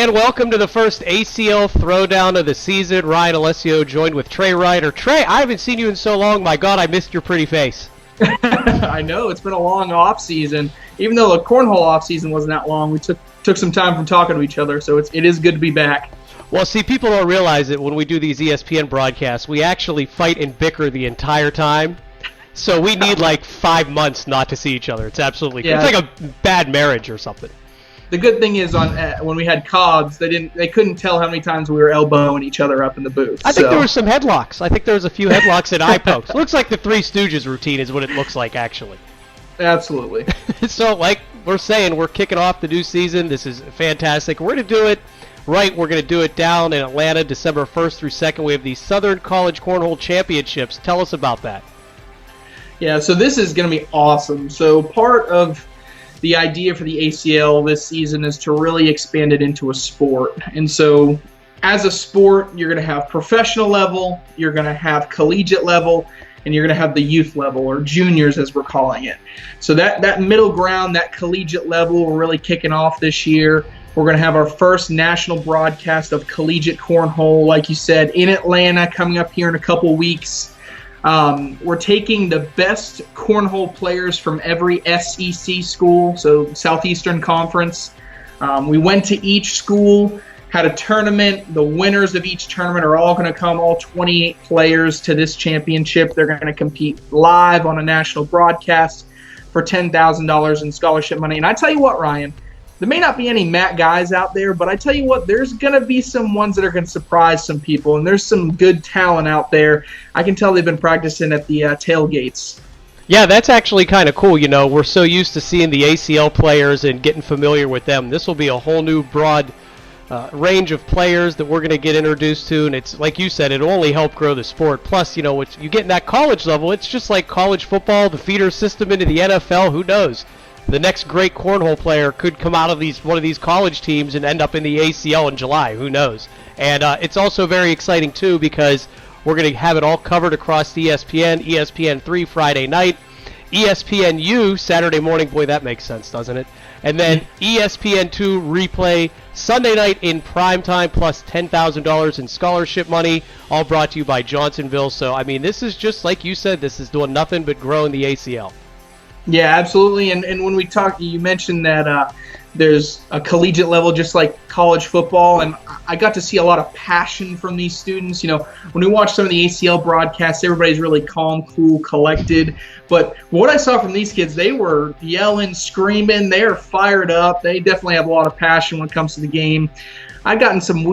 And welcome to the first ACL Throwdown of the season. Ryan Alessio joined with Trey Ryder. Trey, I haven't seen you in so long. My God, I missed your pretty face. I know, it's been a long off season. Even though the cornhole off season wasn't that long, we took some time from talking to each other, so it is good to be back. Well, see, people don't realize that when we do these ESPN broadcasts, we actually fight and bicker the entire time. So we need like 5 months not to see each other. It's absolutely It's like a bad marriage or something. The good thing is, when we had COBs, they couldn't tell how many times we were elbowing each other up in the booth. I think there were some headlocks. I think there was a few headlocks and eye pokes. Looks like the Three Stooges routine is what it looks like, actually. Absolutely. So, like we're saying, we're kicking off the new season. This is fantastic. We're going to do it right. We're going to do it down in Atlanta, December 1st through 2nd. We have the Southern College Cornhole Championships. Tell us about that. Yeah, so this is going to be awesome. So part of the idea for the ACL this season is to really expand it into a sport. And so as a sport, you're going to have professional level, you're going to have collegiate level, and you're going to have the youth level, or juniors as we're calling it. So that middle ground, that collegiate level, we're really kicking off this year. We're going to have our first national broadcast of collegiate cornhole, like you said, in Atlanta, coming up here in a couple weeks. We're taking the best cornhole players from every SEC school, so Southeastern Conference. We went to each school, had a tournament. The winners of each tournament are all going to come, all 28 players, to this championship. They're going to compete live on a national broadcast for $10,000 in scholarship money. And I tell you what, Ryan, there may not be any MAC guys out there, but I tell you what, there's going to be some ones that are going to surprise some people, and there's some good talent out there. I can tell they've been practicing at the tailgates. Yeah, that's actually kind of cool. You know, we're so used to seeing the ACL players and getting familiar with them. This will be a whole new broad range of players that we're going to get introduced to, and it's like you said, it'll only help grow the sport. Plus, you know, what you get in that college level, it's just like college football, the feeder system into the NFL. Who knows? The next great cornhole player could come out of one of these college teams and end up in the ACL in July. Who knows? And it's also very exciting, too, because we're going to have it all covered across ESPN, ESPN3 Friday night, ESPNU Saturday morning. Boy, that makes sense, doesn't it? And then ESPN2 replay Sunday night in prime time, plus $10,000 in scholarship money, all brought to you by Johnsonville. So, I mean, this is just, like you said, this is doing nothing but growing the ACL. Yeah, absolutely. And when we talked, you mentioned that there's a collegiate level just like college football, and I got to see a lot of passion from these students. You know, when we watch some of the ACL broadcasts, everybody's really calm, cool, collected. But what I saw from these kids, they were yelling, screaming, they're fired up. They definitely have a lot of passion when it comes to the game. I've gotten some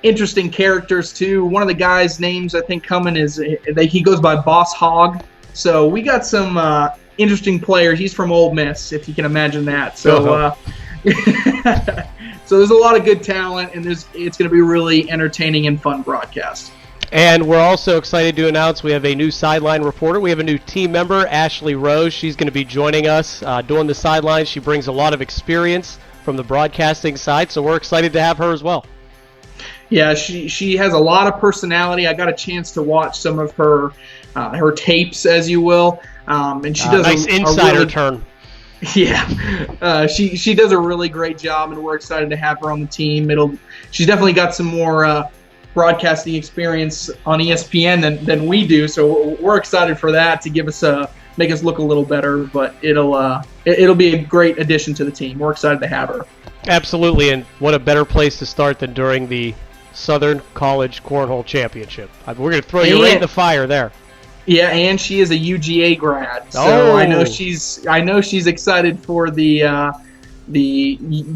interesting characters too. One of the guys' names I think coming is he goes by Boss Hog. So we got some interesting players. He's from Ole Miss, if you can imagine that. So, so there's a lot of good talent, and it's going to be really entertaining and fun broadcast. And we're also excited to announce we have a new sideline reporter. We have a new team member, Ashley Rose. She's going to be joining us doing the sidelines. She brings a lot of experience from the broadcasting side, so we're excited to have her as well. Yeah, she has a lot of personality. I got a chance to watch some of her tapes, as you will. And she does nice insider turn. Yeah, she does a really great job, and we're excited to have her on the team. She's definitely got some more broadcasting experience on ESPN than we do, so we're excited for that to make us look a little better. But it'll be a great addition to the team. We're excited to have her. Absolutely, and what a better place to start than during the Southern College Cornhole Championship. We're going to throw you right in the fire there. Yeah, and she is a UGA grad, so I know she's excited for the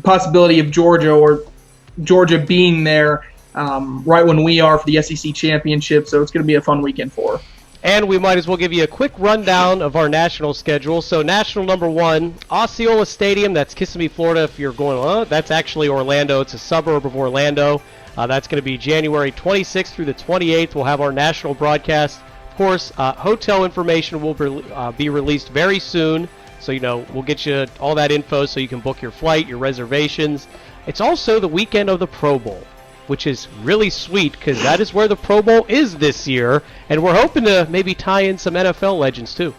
possibility of Georgia being there right when we are for the SEC championship. So it's going to be a fun weekend for her. And we might as well give you a quick rundown of our national schedule. So national number 1, Osceola Stadium. That's Kissimmee, Florida. If you're going, that's actually Orlando. It's a suburb of Orlando. That's going to be January 26th through the 28th. We'll have our national broadcast. Of course, hotel information will be released very soon, so we'll get you all that info so you can book your flight, your reservations. It's also the weekend of the Pro Bowl, which is really sweet because that is where the Pro Bowl is this year, and we're hoping to maybe tie in some NFL legends too.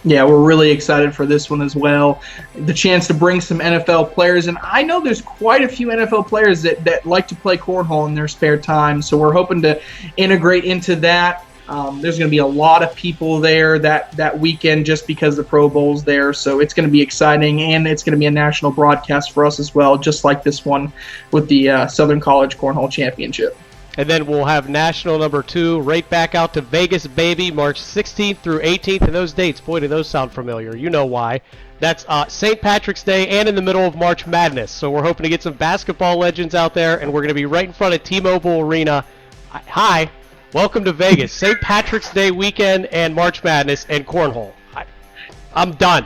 Yeah, we're really excited for this one as well. The chance to bring some NFL players, and I know there's quite a few NFL players that like to play cornhole in their spare time, so we're hoping to integrate into that. There's going to be a lot of people there that weekend just because the Pro Bowl's there, so it's going to be exciting, and it's going to be a national broadcast for us as well, just like this one with the Southern College Cornhole Championship. And then we'll have national number 2 right back out to Vegas, baby, March 16th through 18th. And those dates, boy, do those sound familiar. You know why. That's St. Patrick's Day and in the middle of March Madness. So we're hoping to get some basketball legends out there, and we're going to be right in front of T-Mobile Arena. Hi, welcome to Vegas. St. Patrick's Day weekend and March Madness and cornhole. I'm done.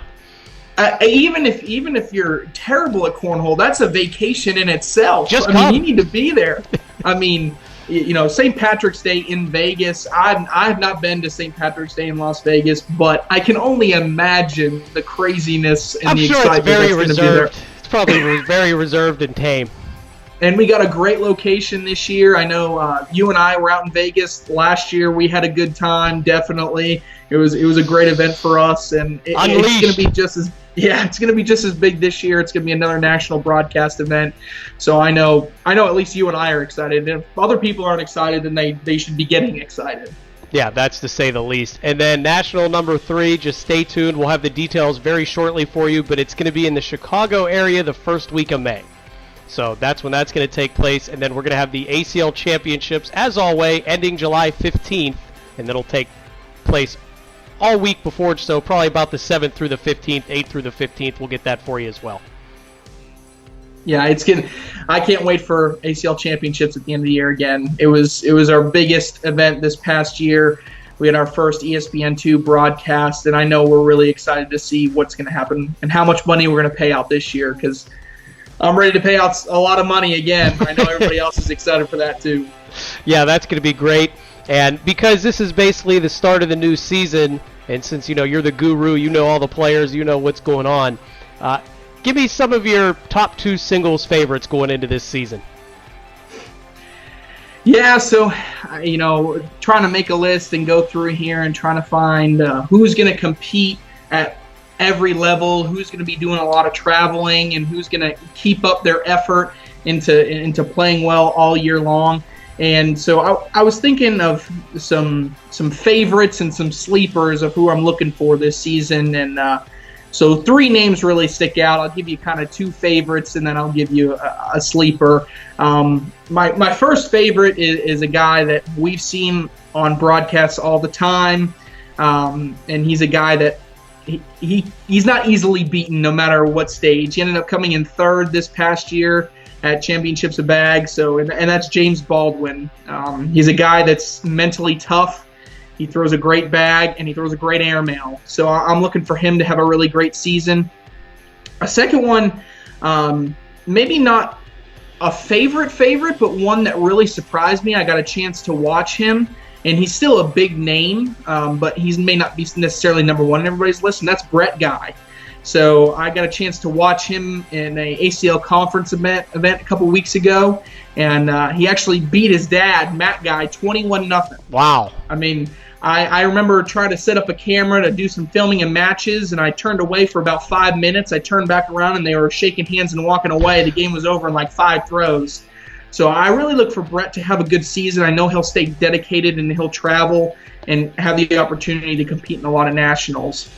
Even if you're terrible at cornhole, that's a vacation in itself. Just I mean, you need to be there. I mean, you know, St. Patrick's Day in Vegas. I have not been to St. Patrick's Day in Las Vegas, but I can only imagine the craziness and the excitement it's very that's going to be there. It's probably very reserved and tame. And we got a great location this year. I know you and I were out in Vegas last year. We had a good time, definitely. It was a great event for us, and it's going to be it's going to be just as big this year. It's going to be another national broadcast event. So I know at least you and I are excited. And if other people aren't excited, then they should be getting excited. Yeah, that's to say the least. And then national number 3, just stay tuned. We'll have the details very shortly for you, but it's going to be in the Chicago area the first week of May. So that's when that's going to take place. And then we're going to have the ACL Championships, as always, ending July 15th, and that'll take place all week before, so probably about the 7th through the 15th, 8th through the 15th. We'll get that for you as well. Yeah, it's good. I can't wait for ACL Championships at the end of the year again. It was our biggest event this past year. We had our first ESPNU broadcast, and I know we're really excited to see what's going to happen and how much money we're going to pay out this year, because I'm ready to pay out a lot of money again. I know everybody else is excited for that too. Yeah, that's going to be great. And because this is basically the start of the new season, and since you're the guru, you know all the players, you know what's going on, give me some of your top 2 singles favorites going into this season. Yeah, so trying to make a list and go through here and trying to find who's going to compete at every level, who's going to be doing a lot of traveling, and who's going to keep up their effort into playing well all year long. And so I was thinking of some favorites and some sleepers of who I'm looking for this season. And so 3 names really stick out. I'll give you kind of 2 favorites, and then I'll give you a sleeper. My first favorite is a guy that we've seen on broadcasts all the time, and he's a guy that he's not easily beaten no matter what stage. He ended up coming in 3rd this past year at Championships of Bag, and that's James Baldwin. He's a guy that's mentally tough. He throws a great bag, and he throws a great airmail. So I'm looking for him to have a really great season. A second one, maybe not a favorite, but one that really surprised me. I got a chance to watch him, and he's still a big name, but he may not be necessarily number 1 on everybody's list, and that's Brett Guy. So I got a chance to watch him in a ACL conference event a couple weeks ago, and he actually beat his dad, Matt Guy, 21-0. Wow. I mean, I remember trying to set up a camera to do some filming and matches, and I turned away for about 5 minutes. I turned back around, and they were shaking hands and walking away. The game was over in like 5 throws. So I really look for Brett to have a good season. I know he'll stay dedicated, and he'll travel and have the opportunity to compete in a lot of nationals.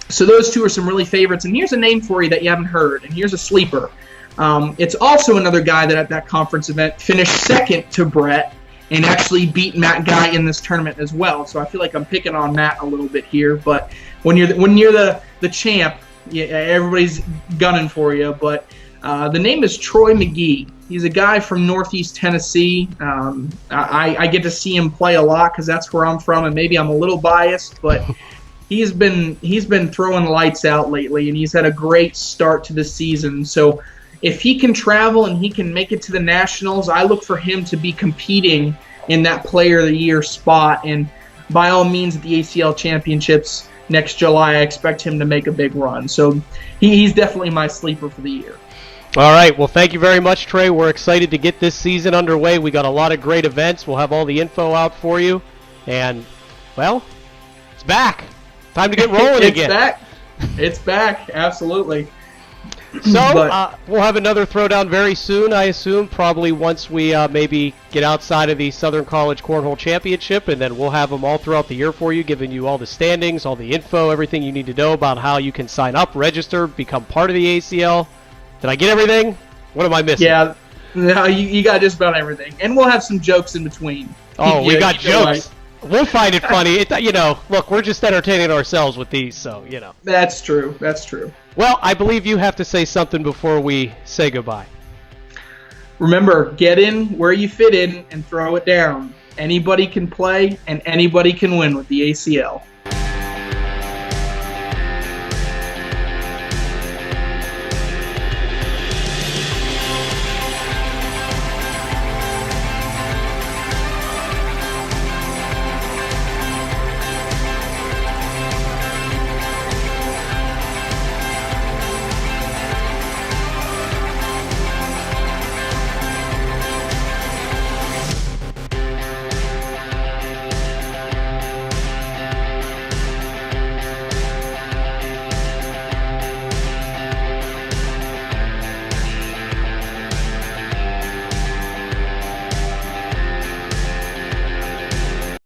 So those 2 are some really favorites. And here's a name for you that you haven't heard, and here's a sleeper. It's also another guy that at that conference event finished 2nd to Brett and actually beat Matt Guy in this tournament as well. So I feel like I'm picking on Matt a little bit here. But when you're the champ, everybody's gunning for you. But the name is Troy McGee. He's a guy from Northeast Tennessee. I get to see him play a lot because that's where I'm from, and maybe I'm a little biased, but he's been throwing lights out lately, and he's had a great start to the season. So if he can travel and he can make it to the Nationals, I look for him to be competing in that Player of the Year spot. And by all means, at the ACL Championships next July, I expect him to make a big run. So he's definitely my sleeper for the year. All right. Well, thank you very much, Trey. We're excited to get this season underway. We got a lot of great events. We'll have all the info out for you. And, well, it's back. Time to get rolling it's again. Back. It's back. Absolutely. So we'll have another Throwdown very soon, I assume, probably once we maybe get outside of the Southern College Cornhole Championship, and then we'll have them all throughout the year for you, giving you all the standings, all the info, everything you need to know about how you can sign up, register, become part of the ACL. Did I get everything? What am I missing? Yeah, no, you got just about everything. And we'll have some jokes in between. Oh, we got jokes. We'll find it funny. Look, we're just entertaining ourselves with these, so, That's true. That's true. Well, I believe you have to say something before we say goodbye. Remember, get in where you fit in and throw it down. Anybody can play and anybody can win with the ACL.